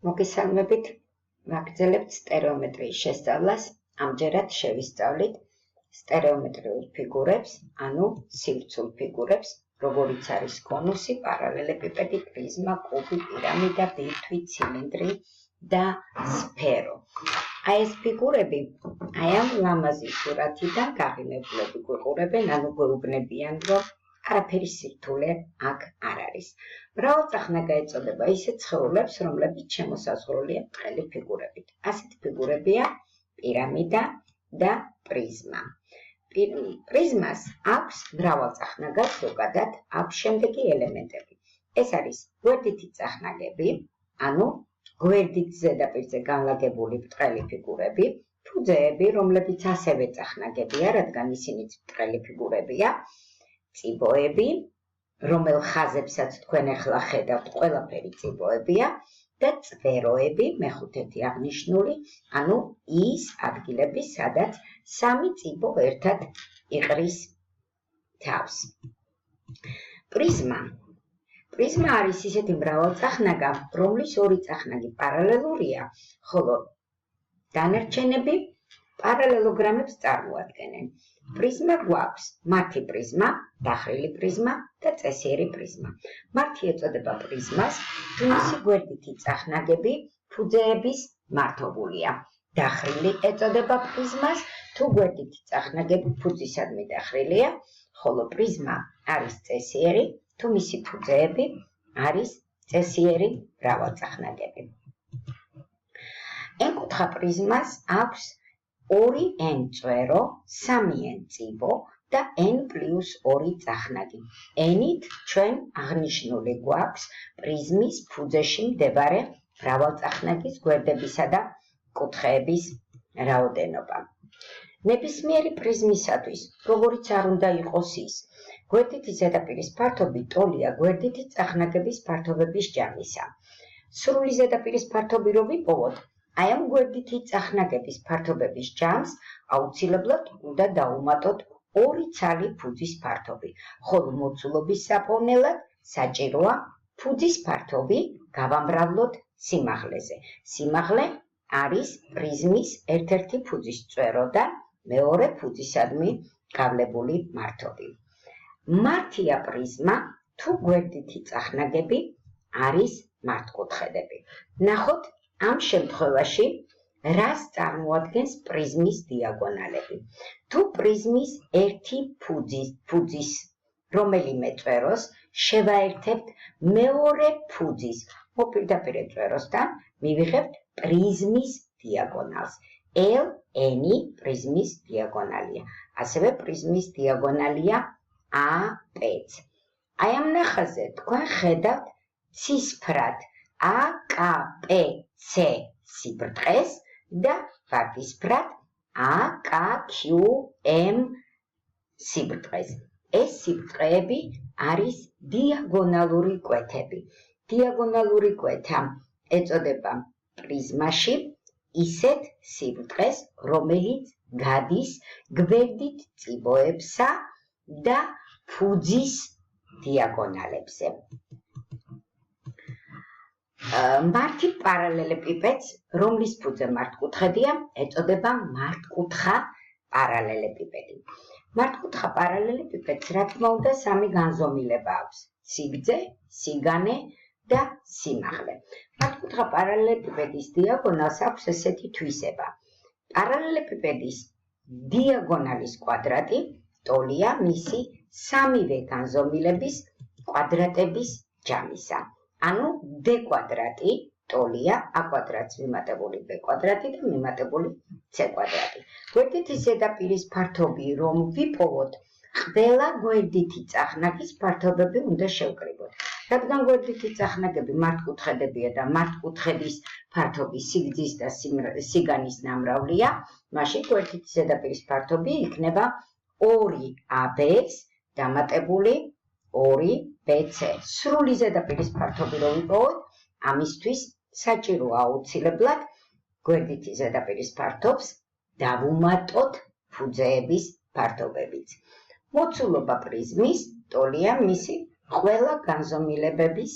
მოგესალმებით, ვაგრძელებთ სტერეომეტრიის შესწავლას. ამჯერად შევისწავლით სტერეომეტრიულ ფიგურებს, ანუ სივრცულ ფიგურებს, როგორიც არის კონუსი, პარალელეპიპედი, პრიზმა, კუბი, პირამიდა, ბირთვი, ცილინდრი და სფერო. აი ეს ფიგურები, აი ამ ლამაზი სურათიდან გაღიმებულები გვიყურებენ, ანუ გვეუბნებიან, რომ არაფერი სირთულე აქ არ არის. მრავალწახნაგა ეწოდება ისეთ სხეულებს, რომლებიც შემოსაზღვრულია ბრტყელი ფიგურებით. ასეთ ფიგურებია პირამიდა და პრიზმა. პრიზმას აქვს მრავალწახნაგად, ზოგადად აქვს შემდეგი ელემენტები. ეს არის გვერდითი წახნაგები, ანუ გვერდით ზედაპირზე განლაგებული ბრტყელი ფიგურები, ფუძეები, რომლებიც ასევე წახნაგებია, რადგან ისინიც ბრტყელი ფიგურებია. წიბოები, რომელ ხაზებსაც თქვენ ახლა ხედავთ, ყველაფერი წიბოებია და წვეროები, მეხუთედი აღნიშნული, ანუ ის ადგილები, სადაც სამი წიბო ერთად იყრის თავს. პრიზმა არის ისეთი მრავალწახნაგა, რომლის ორი წახნაგი პარალელურია, ხოლო დანარჩენები პარალელოგრამებს წარმოადგენენ. პრიზმა გვაქვს მართი პრიზმა, დახრილი პრიზმა და წესიერი პრიზმა. მართი ეწოდება პრიზმას, თუ მისი გვერდითი წახნაგები ფუძეების მართობულია. დახრილი ეწოდება პრიზმას, თუ გვერდითი წახნაგები ფუძისადმი დახრილია, ხოლო პრიზმა არის წესიერი, თუ მისი ფუძეები არის წესიერი მრავალწახნაგები. n-კუთხა პრიზმას აქვს 2n წვერო, 3n წიბო და n+2 წახნაგი. n-ით ჩვენ აღნიშნული გვაქვს პრიზმის ფუძეში მდებარე მრავალწახნაგის გვერდებისა და კუთხეების რაოდენობა. ნებისმიერი პრიზმისათვის, როგორიც არ უნდა იყოს ის, გვერდითი ზედაპირის ფართობი ტოლია გვერდითი წახნაგების ფართობების ჯამისა. სრული ზედაპირის ფართობი რო ვიპოვოთ, აი ამ გვერდითი წახნაგების ფართობების ჯამს აუცილებლად უნდა დავუმატოთ 2 ცალი ფუძის ფართობი, ხოლო მოცულობის საფოვნელად საჭიროა ფუძის ფართობი გავამრავლოთ სიმაღლეზე. სიმაღლე არის პრიზმის ერთ-ერთი ფუძის წვერო და მეორე ფუძისადმი გავლებული მართობი. მართია პრიზმა, თუ გვერდითი წახნაგები არის მართკუთხედები. ნახოთ ამ შემთხვევაში რას წარმოადგენს პრიზმის დიაგონალები. თუ პრიზმის ერთი ფუძის რომელიმე წვეროს შევაერთებთ მეორე ფუძის მოპირდაპირე წვეროსთან, მივიღებთ პრიზმის დიაგონალს. LN პრიზმის დიაგონალია. ასევე პრიზმის დიაგონალია AP-ც. აი ამ ნახაზზე თქვენ ხედავთ ცისფრად AKPC სიბრტყეს და ვარდისფრად AKQM სიბრტყეს. ეს სიბრტყეები არის დიაგონალური კვეთები. დიაგონალური კვეთა ეწოდება პრიზმაში ისეთ სიბრტყეს, რომელიც გადის გვერდით წიბოებსა და ფუძის დიაგონალებზე. მართი პარალელეპიპედს, რომლის ფუძე მართკუთხედია, ეწოდება მართკუთხა პარალელეპიპედი. მართკუთხა პარალელეპიპედს, რა თქმა უნდა, სამი განზომილება აქვს: სიგრძე, სიგანე და სიმაღლე. მართკუთხა პარალელეპიპედის დიაგონალს აქვს ესეთი თვისება. პარალელეპიპედის დიაგონალის კვადრატი ტოლია მისი სამივე განზომილების კვადრატების ჯამისა. ანუ d კვადრატი ტოლია a კვადრატს მიმატებული b კვადრატი და მიმატებული c კვადრატი. გვერდითი ზედაპირის ფართობი რომ ვიპოვოთ, ყველა გვერდითი წახნაგის ფართობები უნდა შევკრიბოთ. რადგან გვერდითი წახნაგები მართკუთხედებია და მართკუთხედის ფართობი სიგრძის და სიგანის ნამრავლია, მაშინ გვერდითი ზედაპირის ფართობი იქნება 2AB-ს დამატებული 2BC. სრული ზედაპირის ფართობი რო ვიპოვოთ, ამისთვის საჭიროა აუცილებლად გვერდითი ზედაპირის ფართობს დავუმატოთ ფუძეების ფართობებიც. მოცულობა პრიზმის ტოლია მისი ყველა განზომილებების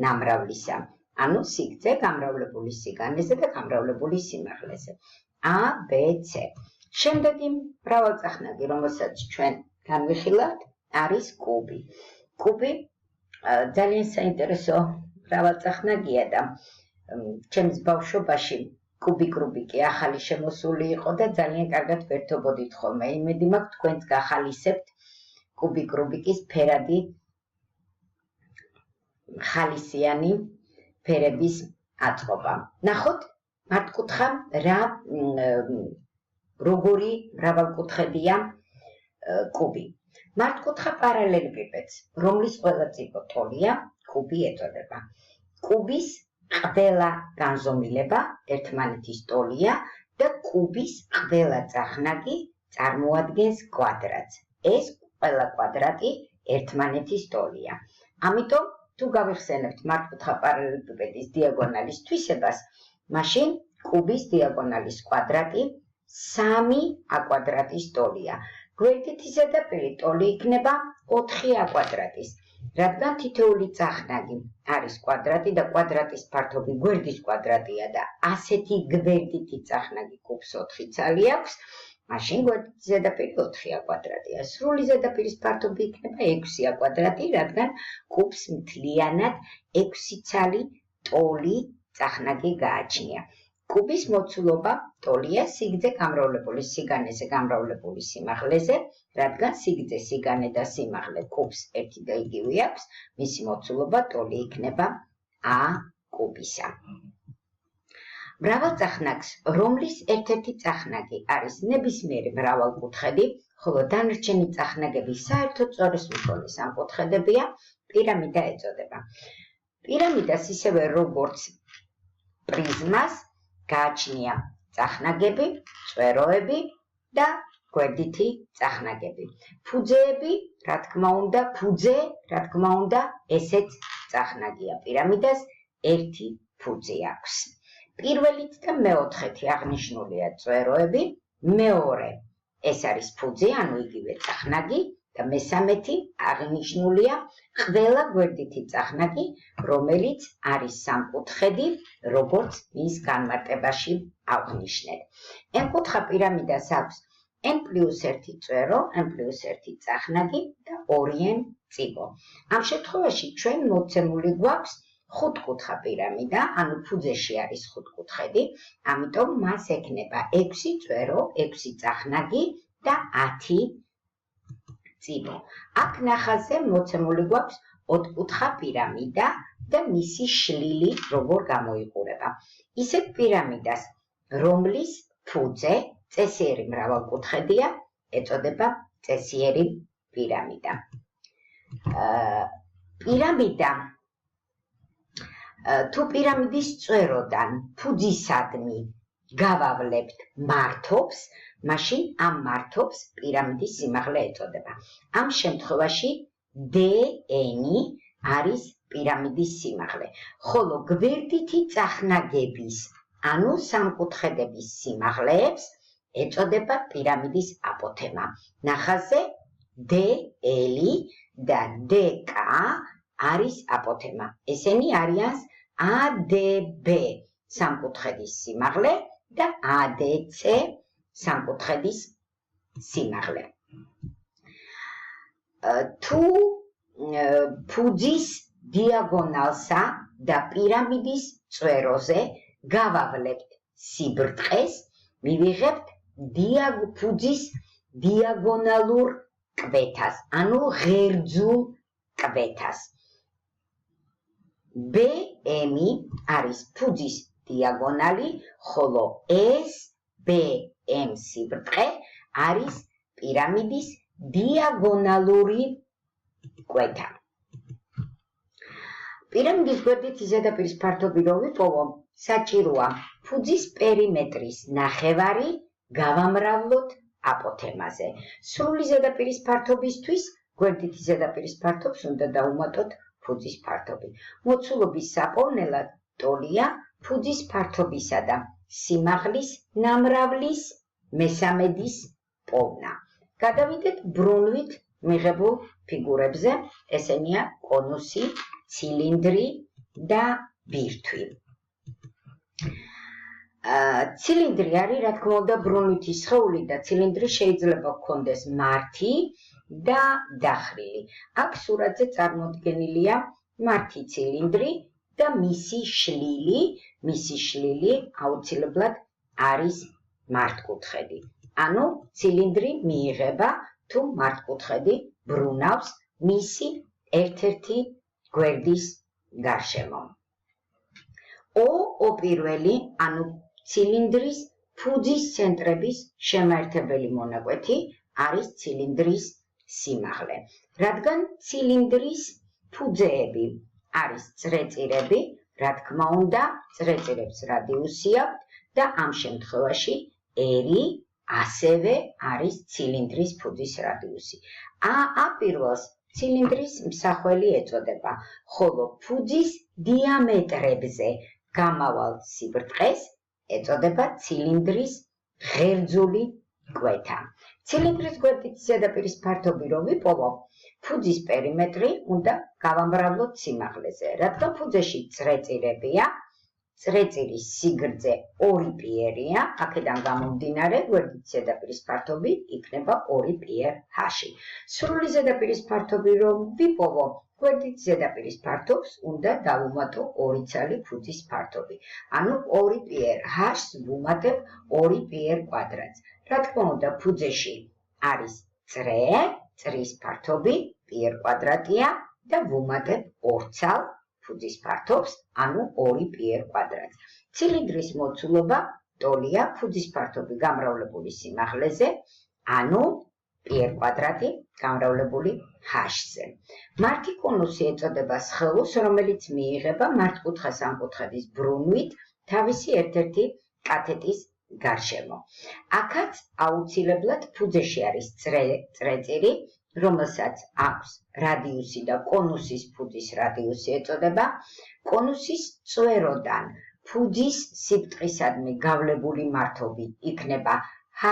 ნამრავლისა. ანუ სიგრძე გამრავლებული სიგანეზე და გამრავლებული სიმაღლეზე. A, B, C. შემდეგი მრავალწახნაგი, რომელსაც ჩვენ განვიხილავთ, არის კუბი. კუბი ძალიან საინტერესო მრავალწახნაგია და ჩემს ბავშვობაში კუბიკ რუბიკი ახალი შემოსული იყო და ძალიან კარგად ვერთობოდით ხოლმე. იმედი მაქვს თქვენც გახალისებთ კუბიკ რუბიკის ფერადი ხალისიანი ფერების აწყობა. ნახოთ, მართკუთხა როგორი მრავალკუთხედია კუბი. მართკუთხა პარალელეპიპედს, რომლის ყველა წიბო ტოლია, კუბი ეწოდება. კუბის ყველა განზომილება ერთმანეთის ტოლია და კუბის ყველა წახნაგი წარმოადგენს კვადრატს. ეს ყველა კვადრატი ერთმანეთის ტოლია. ამიტომ თუ გავიხსენებთ მართკუთხა პარალელეპიპედის დიაგონალის თვისებას, მაშინ კუბის დიაგონალის კვადრატი 3a კვადრატის ტოლია. გვერდითი ზედაპირი ტოლი იქნება 4a კვადრატის. რადგან თითოეული წახნაგი არის კვადრატი და კვადრატის ფართობი გვერდის კვადრატია და ასეთი გვერდითი წახნაგი კუბს 4 ცალი აქვს, მაშინ გვერდითი ზედაპირი 4a კვადრატია. სრული ზედაპირის ფართობი იქნება 6a კვადრატი, რადგან კუბს მთლიანად 6 ცალი ტოლი წახნაგი გააჩნია. კუბის მოცულობა ტოლია სიგრძე გამრავლებული სიგანეზე გამრავლებული სიმაღლეზე, რადგან სიგრძე, სიგანე და სიმაღლე კუბს ერთი და იგივე აქვს, მისი მოცულობა ტოლი იქნება a კუბისა. მრავალწახნაგს, რომლის ერთ-ერთი წახნაგი არის ნებისმიერი მრავალკუთხედი, ხოლო დანარჩენი წახნაგები საერთოდ სწორესმისლოვანი სამკუთხედებია, პირამიდა ეწოდება. პირამიდას ისევე როგორც პრიზმას გააჩნია წახნაგები, წვეროები და გვერდითი წახნაგები. ფუძეები, რა თქმა უნდა, ესეც წახნაგია. პირამიდას ერთი ფუძე აქვს. პირველით და მეოთხეთი აღნიშნულია წვეროები, მეორე ეს არის ფუძე, ანუ იგივე წახნაგი და მესამეთი აღნიშნულია ყველა გვერდითი წახნაგი, რომელიც არის სამკუთხედი, როგორც მის განმარტებაში აღვნიშნეთ. n-კუთხა პირამიდას აქვს n+1 წვერო, n+1 წახნაგი და 2n წიბო. ამ შემთხვევაში ჩვენ მოცემული გვაქვს ხუთკუთხა პირამიდა, ანუ ფუძეში არის ხუთკუთხედი, ამიტომ მას ექნება 6 წვერო, 6 წახნაგი და 10 წიბო. აქ ნახაზზე მოცემული გვაქვს ოთხკუთხა პირამიდა და მისი შლილი როგორ გამოიყურება. ისეთ პირამიდას, რომლის ფუძე წესიერი მრავალკუთხედია, ეწოდება წესიერი პირამიდა. პირამიდა თუ პირამიდის წვეროდან ფუძისადმი გავავლებთ მართობს, მაშინ ამ მართობს პირამიდის სიმაღლე ეწოდება. ამ შემთხვევაში dn არის პირამიდის სიმაღლე, ხოლო გვერდითი წახნაგების, ანუ სამკუთხედების სიმაღლეებს ეწოდება პირამიდის აპოთემა. ნახაზზე dl და dk არის აპოთემა. ესენი არიან ADB სამკუთხედის სიმაღლე და ADC სამკუთხედის სიმაღლე. თუ ფუძის დიაგონალსა და პირამიდის წვეროზე გავავლებთ სიბრტყეს, მივიღებთ ფუძის დიაგონალურ კვეთას, ანუ ღერძულ კვეთას. BM არის ფუძის დიაგონალი, ხოლო SBM სიბრტყე არის პირამიდის დიაგონალური კვეთა. პირამიდის გვერდითი ზედაპირის ფართობი რო ვიპოვო, საჭიროა ფუძის პერიმეტრის ნახევარი გავამრავლოთ აპოთემაზე. სრული ზედაპირის ფართობისთვის გვერდითი ზედაპირის ფართობს უნდა დავუმატოთ ფუძის ფართობი. მოცულობის საპოვნელად ტოლია ფუძის ფართობისა და სიმაღლის ნამრავლის მესამედის პოვნა. გადავიდეთ ბრუნვით მიღებულ ფიგურებზე, ესენია კონუსი, ცილინდრი და ბირთვი. ცილინდრი არის, რა თქმა უნდა, ბრუნვითი სხეული და ცილინდრი შეიძლება ჰქონდეს მართი და დახრილი. აქ სურათზე წარმოდგენილია მართი ცილინდრი და მისი შლილი აუცილებლად არის მართკუთხედი. ანუ ცილინდრი მიიღება თუ მართკუთხედი ბრუნავს მისი ერთ-ერთი გვერდის გარშემო. O პირველი, ანუ ცილინდრის ფუძის ცენტრების შემაერთებელი მონაკვეთი არის ცილინდრის სიმაღლე. რადგან ცილინდრის ფუძეები არის წრეწირები, რა თქმა უნდა, წრეწირებს რადიუსი აქვს და ამ შემთხვევაში R ასევე არის ცილინდრის ფუძის რადიუსი. აპირველს ცილინდრის მსახველი ეწოდება, ხოლო ფუძის დიამეტრებზე გამავალ სიბრტყეს ეწოდება ცილინდრის ღერძული კვეთა. ცილინდრის გვერდით ზედაპირის ფართობი რომ ვიპოვო, ფუძის პერიმეტრი უნდა გავამრავლოთ სიმაღლეზე. რადგან ფუძეში წრეწირებია, წრეწირის სიგრძე 2π-ია, აქედან გამომდინარე, გვერდით ზედაპირის ფართობი იქნება 2π-h. სრული ზედაპირის ფართობი რომ ვიპოვო, გვერდით ზედაპირის ფართობს უნდა დავუმატო 2 ცალი ფუძის ფართობი. ანუ 2π-h-ს ვუმატებ 2π². რა თქმა უნდა, ფუძეში არის წრე, წრის ფართობი π²-ია და ვუმატებ 2 ცალ ფუძის ფართობს, ანუ 2π². ცილინდრის მოცულობა ტოლია ფუძის ფართობი გამრავლებული სიმაღლეზე, ანუ π² გამრავლებული h-ზე. მართი კონუსი ეწოდება სხეულს, რომელიც მიიღება მართკუთხა სამკუთხედის ბრუნვით თავისი ერთ-ერთი კათეტის გარშემო. აქაც აუცილებლად ფუძეში არის წრეწირი, რომელსაც აქვს რადიუსი და კონუსის ფუძის რადიუსი ეწოდება. კონუსის წვეროდან ფუძის სიბრტყისადმი გავლებული მართობი იქნება h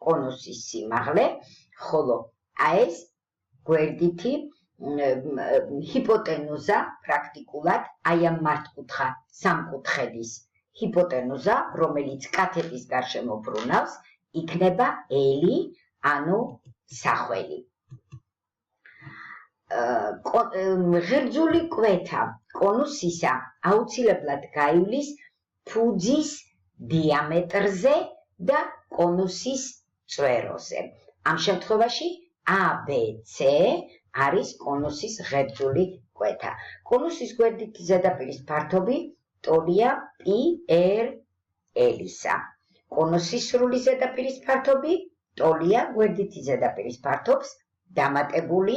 კონუსის სიმაღლე, ხოლო ეს გვერდითი ჰიპოტენუზა პრაქტიკულად აი ამ მართკუთხა სამკუთხედის ჰიპოტენუზა, რომელიც კათეტის გარშემო ბრუნავს, იქნება L, ანუ სახველი. ღერძული კვეთა კონუსისა აუცილებლად გაივლის ფუძის დიამეტრზე და კონუსის წვეროზე. ამ შემთხვევაში ABC არის კონუსის ღერძული კვეთა. კონუსის გვერდითი ზედაპირის ფართობი ტოლია πr-L-ისა. კონუსის სრული ზედაპირის ფართობი ტოლია გვერდითი ზედაპირის ფართობს დამატებული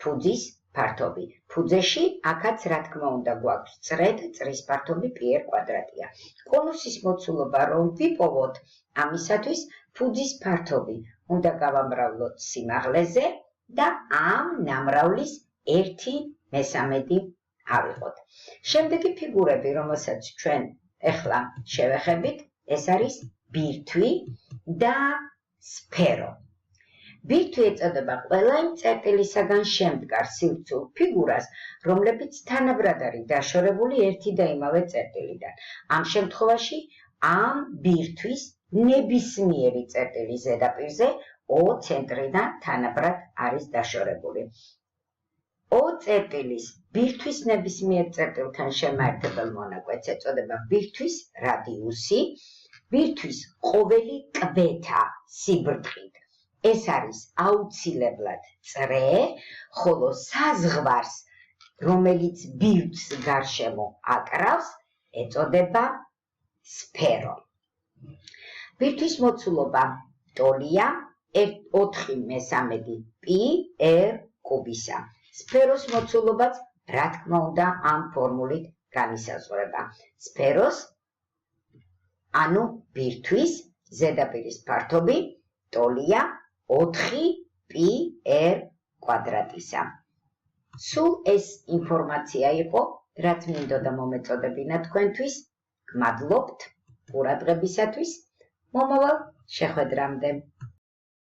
ფუძის ფართობი. ფუძეში აქაც რა თქმა უნდა გვაქვს წრე და წრის ფართობი π²-ია. კონუსის მოცულობა რომ ვიპოვოთ, ამისათვის ფუძის ფართობი უნდა გავამრავლოთ სიმაღლეზე და ამ ნამრავლის 1/3 ავიღოთ. შემდეგი ფიგურები, რომელსაც ჩვენ ეხლა შევეხებით, ეს არის ბირთვი და სფერო. ბირთვი ეწოდება ყველა იმ წერტილისაგან შემდგარ სივრცულ ფიგურას, რომლებიც თანაბრად არის დაშორებული ერთი და იმავე წერტილიდან. ამ შემთხვევაში ამ ბირთვის ნებისმიერი წერტილის ზედაპირზე O ცენტრიდან თანაბრად არის დაშორებული. O წერტილის ბირთვის ნებისმიერ წერტილთან შემაერთებელ მონაკვეთს ეწოდება ბირთვის რადიუსი, ბირთვის ყოველი კვეთა სიბრტყით. ეს არის აუცილებლად წრე, ხოლო საზღვარს, რომელიც ბირთვს გარშემო აკრავს, ეწოდება სფერო. ბირთვის მოცულობა ტოლია 4/3 πr³-ისა. სფეროს მოცულობაც, რა თქმა უნდა, ამ ფორმულით განისაზღვრება. სფეროს, ანუ ბირთვის ზედაპირის ფართობი ტოლია 4πr²-ისა. სულ ეს ინფორმაცია იყო, რაც მინდოდა მომეწოდებინა თქვენთვის. გმადლობთ ყურადღებისათვის. მომავალ შეხვედრამდე.